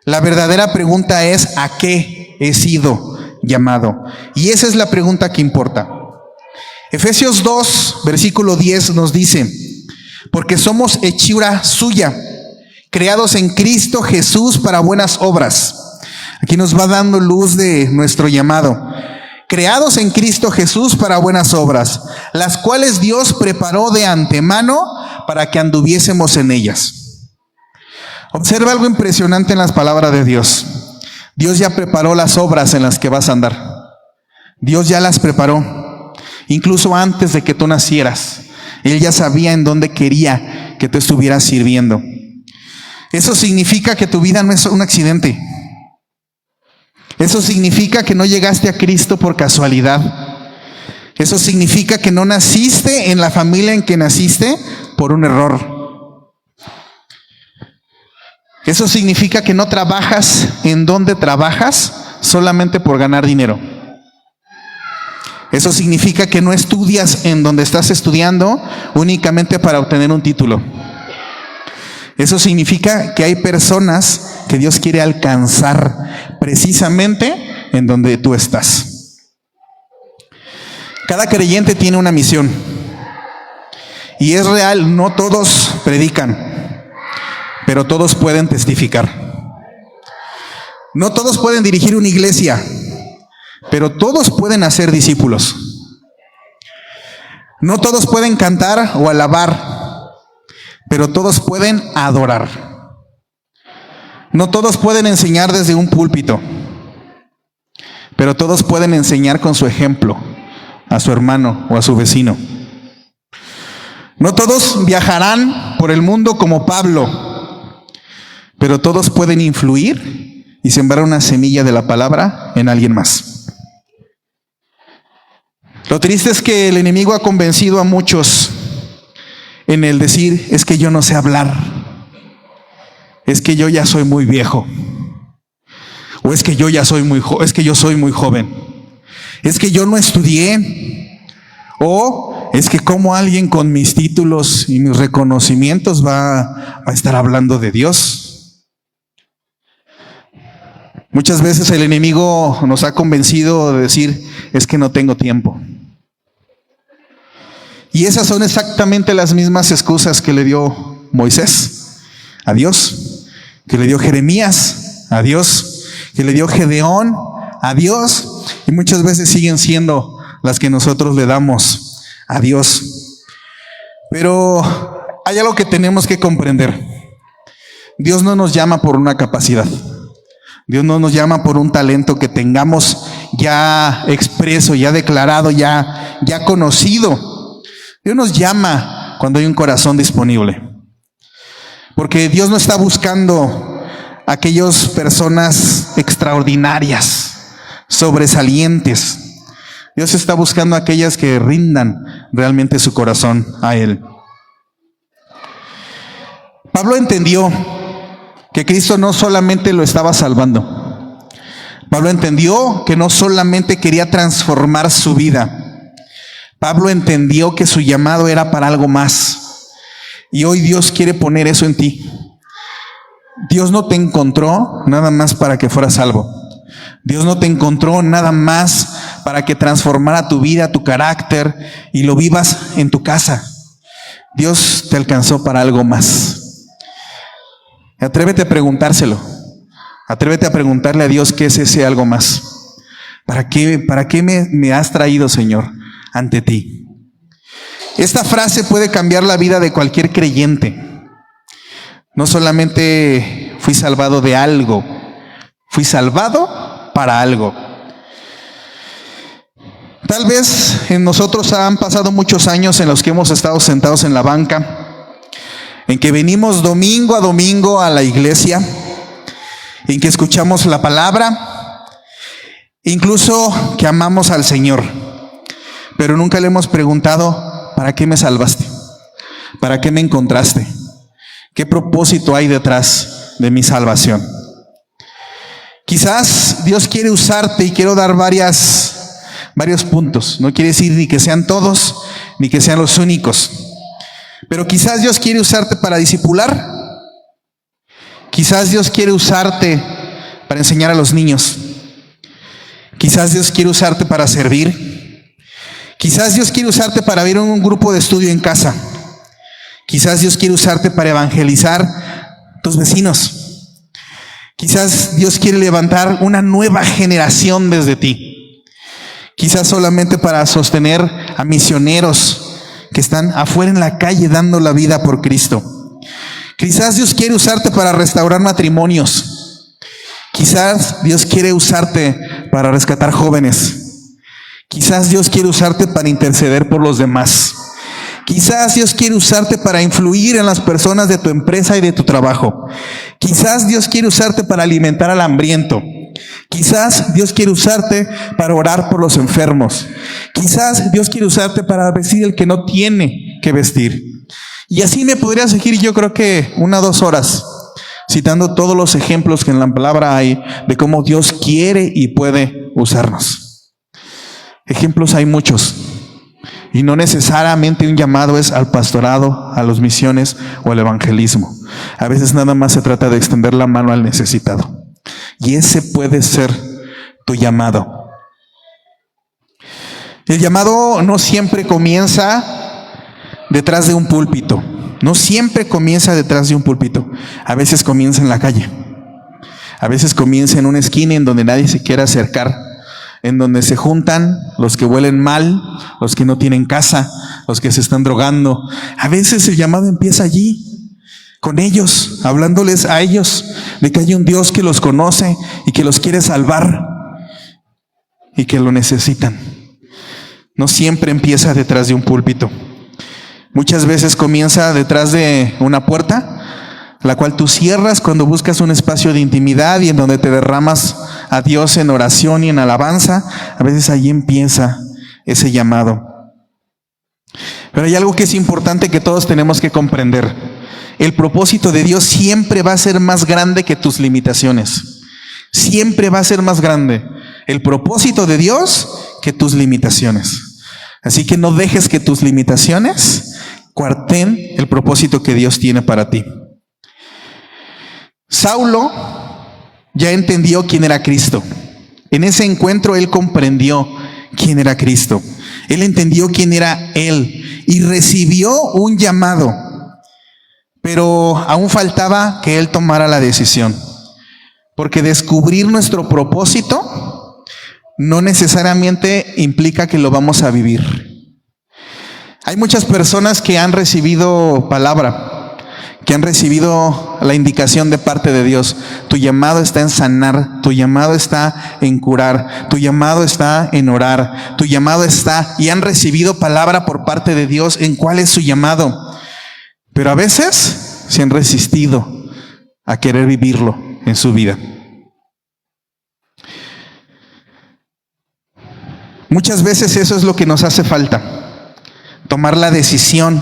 La verdadera pregunta es ¿a qué he sido llamado? Y esa es la pregunta que importa. Efesios 2, versículo 10 nos dice, porque somos hechura suya, creados en Cristo Jesús para buenas obras. Aquí nos va dando luz de nuestro llamado. Creados en Cristo Jesús para buenas obras, las cuales Dios preparó de antemano para que anduviésemos en ellas. Observa algo impresionante en las palabras de Dios. Dios ya preparó las obras en las que vas a andar. Dios ya las preparó. Incluso antes de que tú nacieras, Él ya sabía en dónde quería que tú estuvieras sirviendo. Eso significa que tu vida no es un accidente. Eso significa que no llegaste a Cristo por casualidad. Eso significa que no naciste en la familia en que naciste por un error. Eso significa que no trabajas en donde trabajas solamente por ganar dinero. Eso significa que no estudias en donde estás estudiando únicamente para obtener un título. Eso significa que hay personas que Dios quiere alcanzar precisamente en donde tú estás. Cada creyente tiene una misión. Y es real, no todos predican, pero todos pueden testificar. No todos pueden dirigir una iglesia, pero todos pueden hacer discípulos. No todos pueden cantar o alabar, pero todos pueden adorar. No todos pueden enseñar desde un púlpito, pero todos pueden enseñar con su ejemplo a su hermano o a su vecino. No todos viajarán por el mundo como Pablo, pero todos pueden influir y sembrar una semilla de la palabra en alguien más. Lo triste es que el enemigo ha convencido a muchos en el decir, es que yo no sé hablar, es que yo ya soy muy viejo, o es que yo ya soy es que yo soy muy joven, es que yo no estudié, o es que como alguien con mis títulos y mis reconocimientos va a estar hablando de Dios. Muchas veces el enemigo nos ha convencido de decir, es que no tengo tiempo. Y esas son exactamente las mismas excusas que le dio Moisés a Dios, que le dio Jeremías a Dios, que le dio Gedeón a Dios, y muchas veces siguen siendo las que nosotros le damos a Dios. Pero hay algo que tenemos que comprender. Dios no nos llama por una capacidad. Dios no nos llama por un talento que tengamos ya expreso, ya declarado, ya conocido. Dios nos llama cuando hay un corazón disponible. Porque Dios no está buscando aquellas personas extraordinarias, sobresalientes. Dios está buscando aquellas que rindan realmente su corazón a Él. Pablo entendió que Cristo no solamente lo estaba salvando. Pablo entendió que no solamente quería transformar su vida. Pablo entendió que su llamado era para algo más. Y hoy Dios quiere poner eso en ti. Dios no te encontró nada más para que fueras salvo. Dios no te encontró nada más para que transformara tu vida, tu carácter y lo vivas en tu casa. Dios te alcanzó para algo más. Atrévete a preguntárselo. Atrévete a preguntarle a Dios qué es ese algo más. ¿Para qué me has traído, Señor, ante ti? Esta frase puede cambiar la vida de cualquier creyente. No solamente fui salvado de algo, fui salvado para algo. Tal vez en nosotros han pasado muchos años en los que hemos estado sentados en la banca, en que venimos domingo a domingo a la iglesia, en que escuchamos la palabra, incluso que amamos al Señor, pero nunca le hemos preguntado, ¿para qué me salvaste? ¿Para qué me encontraste? ¿Qué propósito hay detrás de mi salvación? Quizás Dios quiere usarte y quiero dar varios puntos. No quiere decir ni que sean todos, ni que sean los únicos. Pero quizás Dios quiere usarte para discipular. Quizás Dios quiere usarte para enseñar a los niños. Quizás Dios quiere usarte para servir. Quizás Dios quiere usarte para abrir un grupo de estudio en casa. Quizás Dios quiere usarte para evangelizar a tus vecinos. Quizás Dios quiere levantar una nueva generación desde ti. Quizás solamente para sostener a misioneros que están afuera en la calle dando la vida por Cristo. Quizás Dios quiere usarte para restaurar matrimonios. Quizás Dios quiere usarte para rescatar jóvenes. Quizás Dios quiere usarte para interceder por los demás. Quizás Dios quiere usarte para influir en las personas de tu empresa y de tu trabajo. Quizás Dios quiere usarte para alimentar al hambriento. Quizás Dios quiere usarte para orar por los enfermos. Quizás Dios quiere usarte para vestir el que no tiene que vestir. Y así me podría seguir, yo creo que 1 o 2 horas, citando todos los ejemplos que en la palabra hay de cómo Dios quiere y puede usarnos. Ejemplos hay muchos. Y no necesariamente un llamado es al pastorado, a las misiones o al evangelismo. A veces nada más se trata de extender la mano al necesitado. Y ese puede ser tu llamado. El llamado no siempre comienza detrás de un púlpito. No siempre comienza detrás de un púlpito. A veces comienza en la calle. A veces comienza en una esquina en donde nadie se quiera acercar. En donde se juntan los que huelen mal, los que no tienen casa, los que se están drogando. A veces el llamado empieza allí, con ellos, hablándoles a ellos de que hay un Dios que los conoce y que los quiere salvar y que lo necesitan. No siempre empieza detrás de un púlpito. Muchas veces comienza detrás de una puerta, la cual tú cierras cuando buscas un espacio de intimidad y en donde te derramas a Dios en oración y en alabanza. A veces ahí empieza ese llamado. Pero hay algo que es importante que todos tenemos que comprender. El propósito de Dios siempre va a ser más grande que tus limitaciones. Siempre va a ser más grande el propósito de Dios que tus limitaciones. Así que no dejes que tus limitaciones cuarten el propósito que Dios tiene para ti. Saulo ya entendió quién era Cristo. En ese encuentro él comprendió quién era Cristo. Él entendió quién era Él y recibió un llamado. Pero aún faltaba que él tomara la decisión. Porque descubrir nuestro propósito no necesariamente implica que lo vamos a vivir. Hay muchas personas que han recibido palabra, que han recibido la indicación de parte de Dios. Tu llamado está en sanar, tu llamado está en curar, tu llamado está en orar, tu llamado está, y han recibido palabra por parte de Dios en cuál es su llamado. Pero a veces se han resistido a querer vivirlo en su vida. Muchas veces eso es lo que nos hace falta, tomar la decisión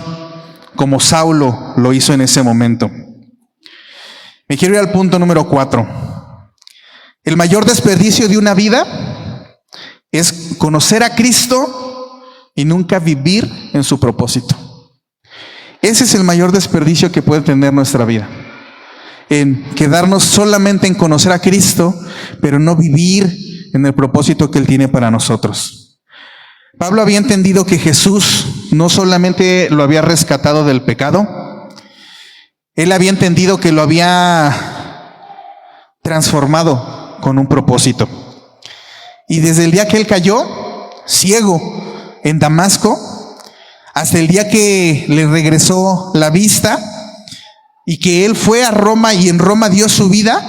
como Saulo lo hizo en ese momento. Me quiero ir al punto número 4. El mayor desperdicio de una vida es conocer a Cristo y nunca vivir en su propósito. Ese es el mayor desperdicio que puede tener nuestra vida. En quedarnos solamente en conocer a Cristo, pero no vivir en el propósito que Él tiene para nosotros. Pablo había entendido que Jesús no solamente lo había rescatado del pecado, Él había entendido que lo había transformado con un propósito. Y desde el día que él cayó ciego en Damasco, hasta el día que le regresó la vista y que él fue a Roma y en Roma dio su vida,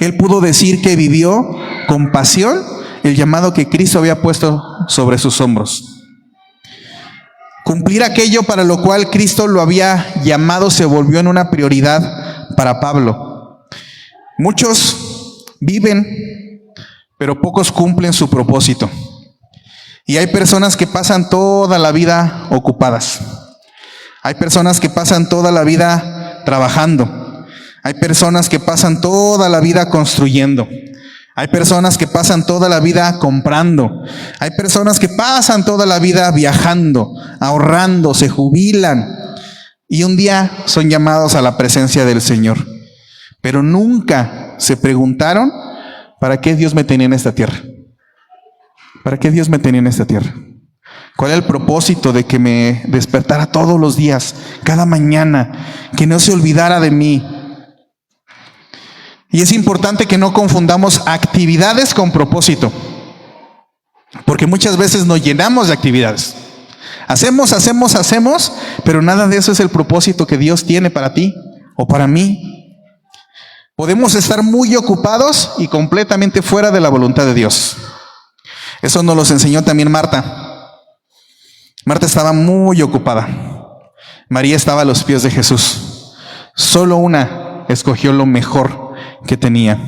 él pudo decir que vivió con pasión el llamado que Cristo había puesto sobre sus hombros. Cumplir aquello para lo cual Cristo lo había llamado se volvió en una prioridad para Pablo. Muchos viven, pero pocos cumplen su propósito. Y hay personas que pasan toda la vida ocupadas. Hay personas que pasan toda la vida trabajando. Hay personas que pasan toda la vida construyendo. Hay personas que pasan toda la vida comprando. Hay personas que pasan toda la vida viajando, ahorrando, se jubilan. Y un día son llamados a la presencia del Señor. Pero nunca se preguntaron, ¿para qué Dios me tenía en esta tierra? ¿Para qué Dios me tenía en esta tierra? ¿Cuál era el propósito de que me despertara todos los días, cada mañana, que no se olvidara de mí? Y es importante que no confundamos actividades con propósito, porque muchas veces nos llenamos de actividades. Hacemos, pero nada de eso es el propósito que Dios tiene para ti o para mí. Podemos estar muy ocupados y completamente fuera de la voluntad de Dios. Eso nos los enseñó también Marta. Marta estaba muy ocupada. María estaba a los pies de Jesús. Solo una escogió lo mejor que tenía.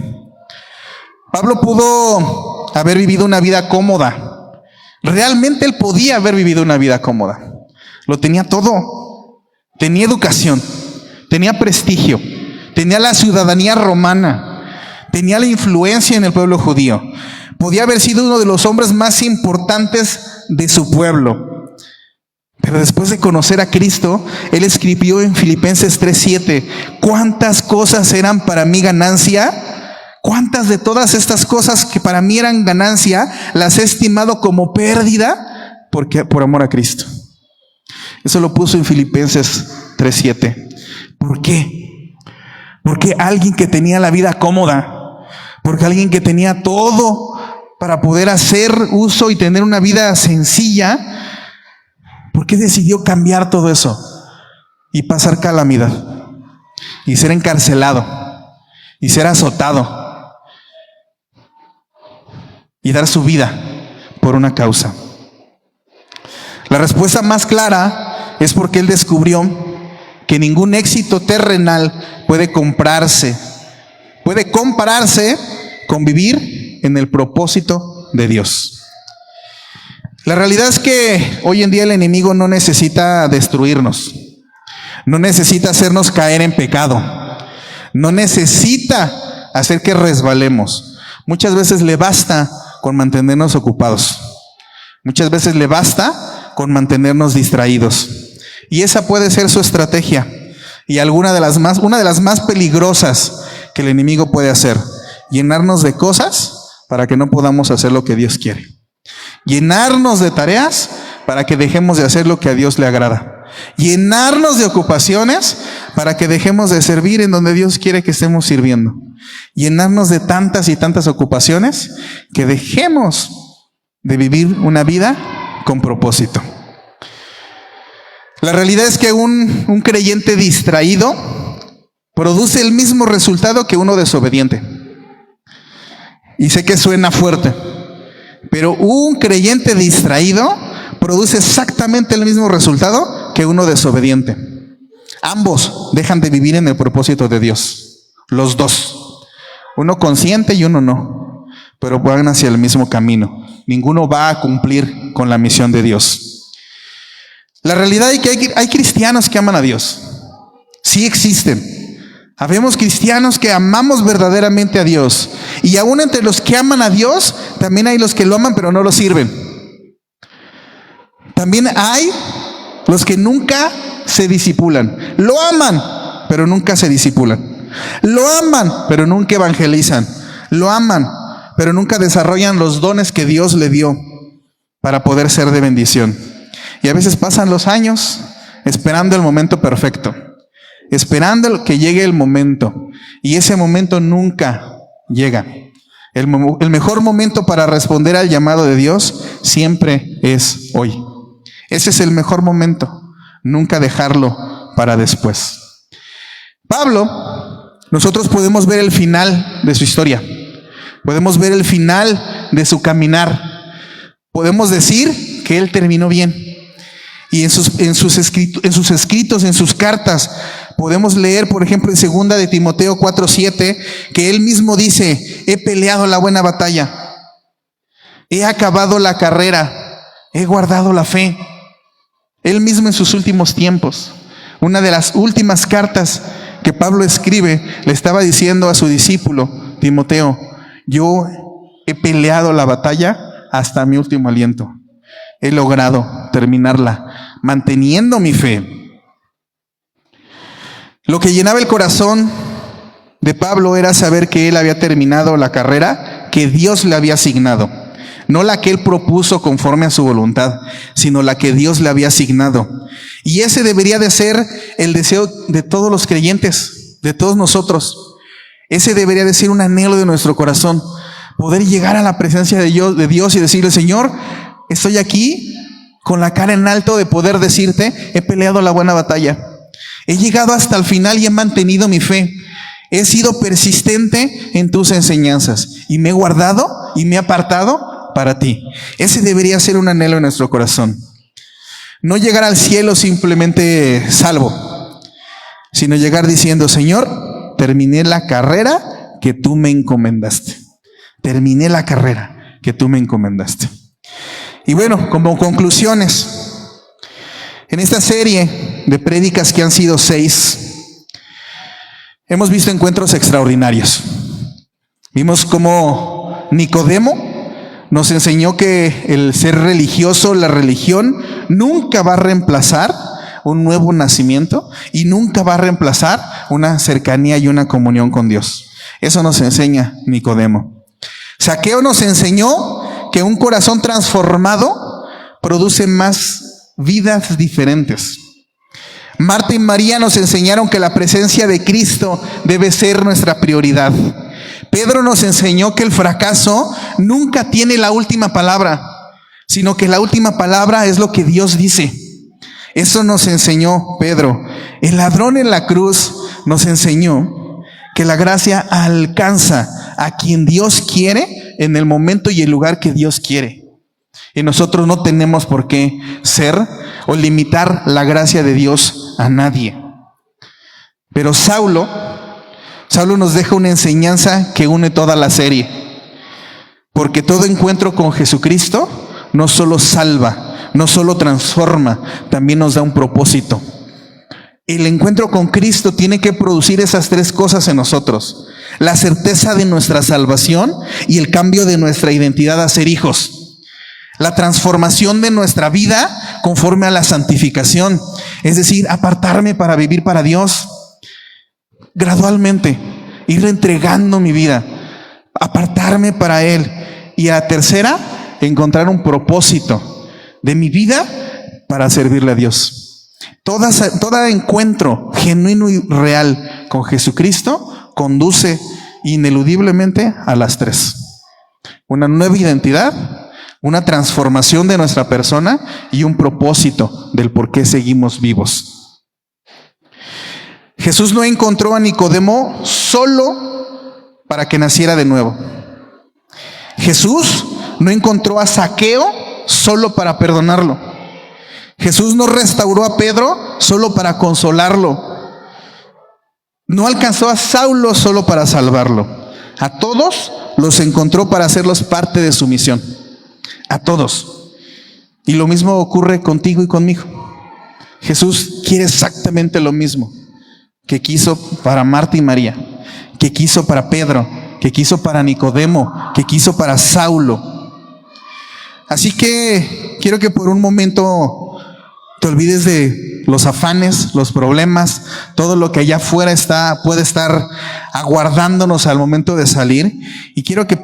Pablo pudo haber vivido una vida cómoda. Realmente él podía haber vivido una vida cómoda. Lo tenía todo. Tenía educación, tenía prestigio, tenía la ciudadanía romana, tenía la influencia en el pueblo judío. Podía haber sido uno de los hombres más importantes de su pueblo. Pero después de conocer a Cristo, él escribió en Filipenses 3:7, ¿cuántas cosas eran para mí ganancia? ¿Cuántas de todas estas cosas que para mí eran ganancia, las he estimado como pérdida por amor a Cristo? Eso lo puso en Filipenses 3:7. ¿Por qué? Porque alguien que tenía la vida cómoda, porque alguien que tenía todo para poder hacer uso y tener una vida sencilla, ¿por qué decidió cambiar todo eso y pasar calamidad y ser encarcelado y ser azotado y dar su vida por una causa? La respuesta más clara es porque él descubrió que ningún éxito terrenal puede compararse con vivir en el propósito de Dios. La realidad es que hoy en día el enemigo no necesita destruirnos, no necesita hacernos caer en pecado, no necesita hacer que resbalemos. Muchas veces le basta con mantenernos ocupados, muchas veces le basta con mantenernos distraídos, y esa puede ser su estrategia y una de las más peligrosas que el enemigo puede hacer: llenarnos de cosas para que no podamos hacer lo que Dios quiere. Llenarnos de tareas para que dejemos de hacer lo que a Dios le agrada. Llenarnos de ocupaciones para que dejemos de servir en donde Dios quiere que estemos sirviendo. Llenarnos de tantas y tantas ocupaciones que dejemos de vivir una vida con propósito. La realidad es que un creyente distraído produce el mismo resultado que uno desobediente. Y sé que suena fuerte, pero un creyente distraído produce exactamente el mismo resultado que uno desobediente. Ambos dejan de vivir en el propósito de Dios, los dos. Uno consciente y uno no, pero van hacia el mismo camino. Ninguno va a cumplir con la misión de Dios. La realidad es que hay cristianos que aman a Dios. Sí existen. Habemos cristianos que amamos verdaderamente a Dios. Y aún entre los que aman a Dios, también hay los que lo aman pero no lo sirven. También hay los que nunca se disipulan. Lo aman, pero nunca se disipulan. Lo aman, pero nunca evangelizan. Lo aman, pero nunca desarrollan los dones que Dios le dio para poder ser de bendición. Y a veces pasan los años esperando el momento perfecto, esperando que llegue el momento. Y ese momento nunca llega. El mejor momento para responder al llamado de Dios siempre es hoy. Ese es el mejor momento. Nunca dejarlo para después. Pablo, nosotros podemos ver el final de su historia. Podemos ver el final de su caminar. Podemos decir que él terminó bien. Y en sus escritos, en sus cartas, podemos leer, por ejemplo, en 2 de Timoteo 4:7, que él mismo dice: he peleado la buena batalla, he acabado la carrera, he guardado la fe. Él mismo en sus últimos tiempos, una de las últimas cartas que Pablo escribe, le estaba diciendo a su discípulo Timoteo: yo he peleado la batalla hasta mi último aliento. He logrado terminarla, manteniendo mi fe. Lo que llenaba el corazón de Pablo era saber que él había terminado la carrera que Dios le había asignado. No la que él propuso conforme a su voluntad, sino la que Dios le había asignado. Y ese debería de ser el deseo de todos los creyentes, de todos nosotros. Ese debería de ser un anhelo de nuestro corazón. Poder llegar a la presencia de Dios y decirle: Señor, estoy aquí con la cara en alto de poder decirte: he peleado la buena batalla. He llegado hasta el final y he mantenido mi fe. He sido persistente en tus enseñanzas y me he guardado y me he apartado para ti. Ese debería ser un anhelo en nuestro corazón. No llegar al cielo simplemente salvo, sino llegar diciendo: Señor, terminé la carrera que tú me encomendaste. Terminé la carrera que tú me encomendaste. Y bueno, como conclusiones, en esta serie de prédicas que han sido 6, hemos visto encuentros extraordinarios. Vimos cómo Nicodemo nos enseñó que el ser religioso, la religión, nunca va a reemplazar un nuevo nacimiento y nunca va a reemplazar una cercanía y una comunión con Dios. Eso nos enseña Nicodemo. Zaqueo nos enseñó que un corazón transformado produce más vidas diferentes. Marta y María nos enseñaron que la presencia de Cristo debe ser nuestra prioridad. Pedro nos enseñó que el fracaso nunca tiene la última palabra, sino que la última palabra es lo que Dios dice. Eso nos enseñó Pedro. El ladrón en la cruz nos enseñó que la gracia alcanza a quien Dios quiere en el momento y el lugar que Dios quiere. Y nosotros no tenemos por qué ser o limitar la gracia de Dios a nadie. Pero Saulo nos deja una enseñanza que une toda la serie. Porque todo encuentro con Jesucristo no solo salva, no solo transforma, también nos da un propósito. El encuentro con Cristo tiene que producir esas 3 cosas en nosotros: la certeza de nuestra salvación y el cambio de nuestra identidad a ser hijos. La transformación de nuestra vida conforme a la santificación, es decir, apartarme para vivir para Dios. Gradualmente, ir entregando mi vida, apartarme para Él. Y a tercera, encontrar un propósito de mi vida para servirle a Dios. Todo encuentro genuino y real con Jesucristo conduce ineludiblemente a las 3. Una nueva identidad, una transformación de nuestra persona y un propósito del por qué seguimos vivos. Jesús no encontró a Nicodemo solo para que naciera de nuevo. Jesús no encontró a Zaqueo solo para perdonarlo. Jesús no restauró a Pedro solo para consolarlo. No alcanzó a Saulo solo para salvarlo. A todos los encontró para hacerlos parte de su misión. A todos. Y lo mismo ocurre contigo y conmigo. Jesús quiere exactamente lo mismo que quiso para Marta y María, que quiso para Pedro, que quiso para Nicodemo, que quiso para Saulo. Así que quiero que por un momento te olvides de los afanes, los problemas, todo lo que allá afuera puede estar aguardándonos al momento de salir. Y quiero que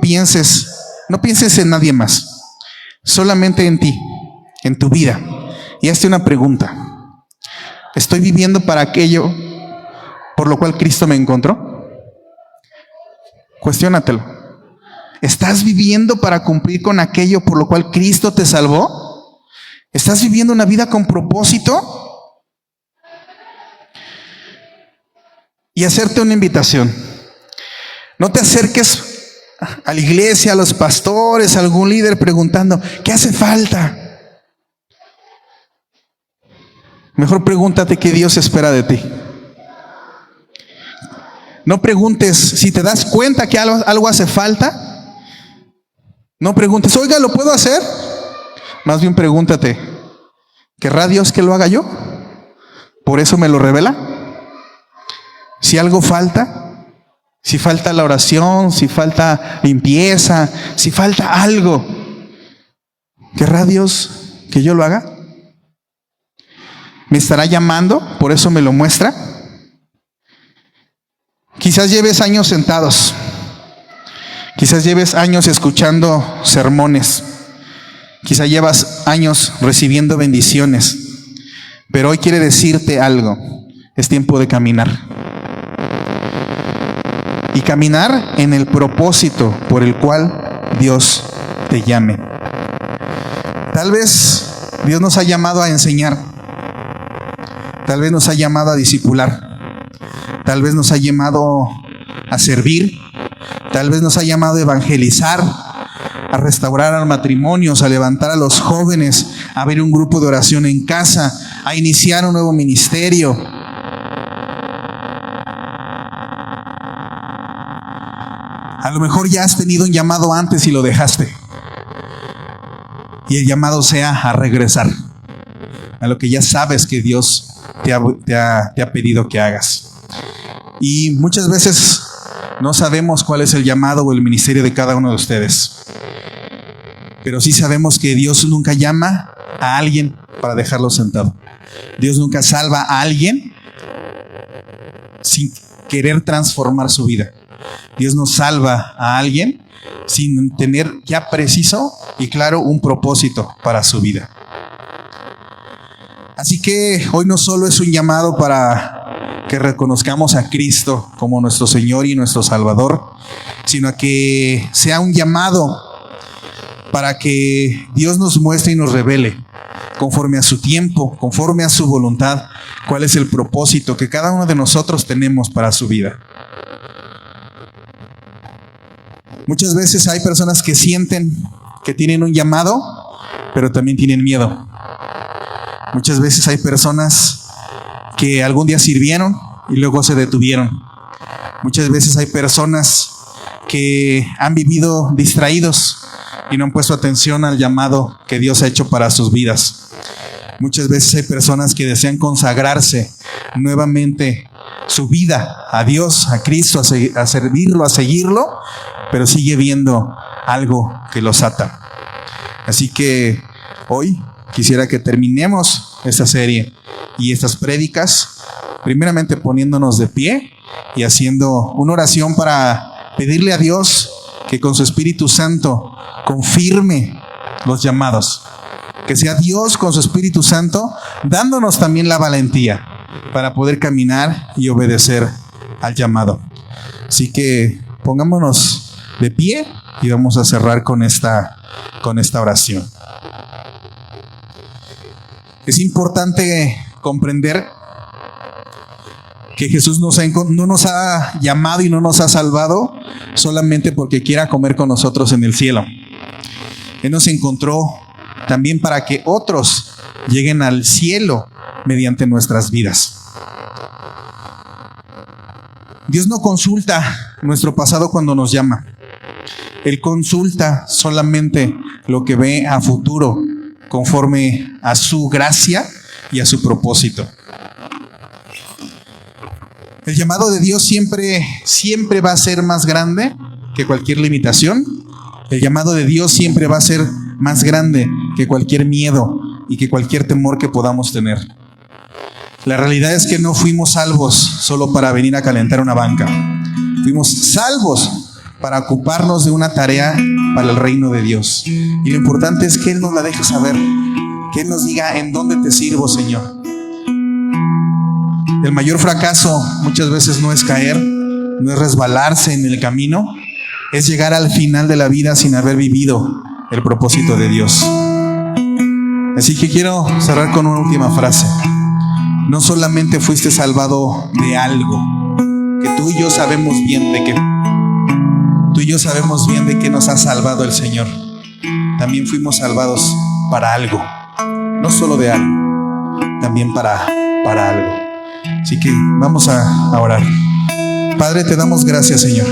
no pienses en nadie más, solamente en ti, en tu vida. Y hazte una pregunta: ¿estoy viviendo para aquello por lo cual Cristo me encontró? Cuestiónatelo. ¿Estás viviendo para cumplir con aquello por lo cual Cristo te salvó? ¿Estás viviendo una vida con propósito? Y hacerte una invitación. No te acerques a la iglesia, a los pastores, a algún líder preguntando, ¿qué hace falta? Mejor pregúntate qué Dios espera de ti. No preguntes si te das cuenta que algo hace falta. No preguntes, oiga, ¿lo puedo hacer? Más bien pregúntate, ¿querrá Dios que lo haga yo? ¿Por eso me lo revela? Si algo falta, si falta la oración, si falta limpieza, si falta algo, ¿querrá Dios que yo lo haga? ¿Me estará llamando? ¿Por eso me lo muestra? Quizás lleves años sentados. Quizás lleves años escuchando sermones. Quizás llevas años recibiendo bendiciones. Pero hoy quiere decirte algo. Es tiempo de caminar. Y caminar en el propósito por el cual Dios te llame. Tal vez Dios nos ha llamado a enseñar. Tal vez nos ha llamado a discipular. Tal vez nos ha llamado a servir. Tal vez nos ha llamado a evangelizar, a restaurar los matrimonios, a levantar a los jóvenes, a abrir un grupo de oración en casa, a iniciar un nuevo ministerio. A lo mejor ya has tenido un llamado antes y lo dejaste. Y el llamado sea a regresar a lo que ya sabes que Dios te ha pedido que hagas. Y muchas veces no sabemos cuál es el llamado o el ministerio de cada uno de ustedes. Pero sí sabemos que Dios nunca llama a alguien para dejarlo sentado. Dios nunca salva a alguien sin querer transformar su vida. Dios no salva a alguien sin tener ya preciso y claro un propósito para su vida. Así que hoy no solo es un llamado para que reconozcamos a Cristo como nuestro Señor y nuestro Salvador, sino que sea un llamado para que Dios nos muestre y nos revele, conforme a su tiempo, conforme a su voluntad, cuál es el propósito que cada uno de nosotros tenemos para su vida. Muchas veces hay personas que sienten que tienen un llamado, pero también tienen miedo. Muchas veces hay personas que algún día sirvieron y luego se detuvieron. Muchas veces hay personas que han vivido distraídos y no han puesto atención al llamado que Dios ha hecho para sus vidas. Muchas veces hay personas que desean consagrarse nuevamente su vida a Dios, a Cristo, a servirlo, a seguirlo, pero sigue viendo algo que los ata. Así que hoy quisiera que terminemos esta serie y estas prédicas, primeramente poniéndonos de pie y haciendo una oración para pedirle a Dios que con su Espíritu Santo confirme los llamados. Que sea Dios con su Espíritu Santo dándonos también la valentía para poder caminar y obedecer al llamado. Así que pongámonos de pie y vamos a cerrar con esta oración. Es importante comprender que Jesús no nos ha llamado y no nos ha salvado solamente porque quiera comer con nosotros en el cielo. Él nos encontró también para que otros lleguen al cielo mediante nuestras vidas. Dios no consulta nuestro pasado cuando nos llama. Él consulta solamente lo que ve a futuro, conforme a su gracia y a su propósito. El llamado de Dios siempre va a ser más grande que cualquier limitación. El llamado de Dios siempre va a ser más grande que cualquier miedo y que cualquier temor que podamos tener. La realidad es que no fuimos salvos solo para venir a calentar una banca. Fuimos salvos para ocuparnos de una tarea para el reino de Dios. Y lo importante es que Él nos la deje saber, que Él nos diga: ¿en dónde te sirvo, Señor? El mayor fracaso muchas veces no es caer, no es resbalarse en el camino, es llegar al final de la vida sin haber vivido el propósito de Dios. Así que quiero cerrar con una última frase. No solamente fuiste salvado de algo, que tú y yo sabemos bien de qué. Tú y yo sabemos bien de qué nos ha salvado el Señor. También fuimos salvados para algo. No solo de algo, también para algo. Así que vamos a orar. Padre, te damos gracias, Señor.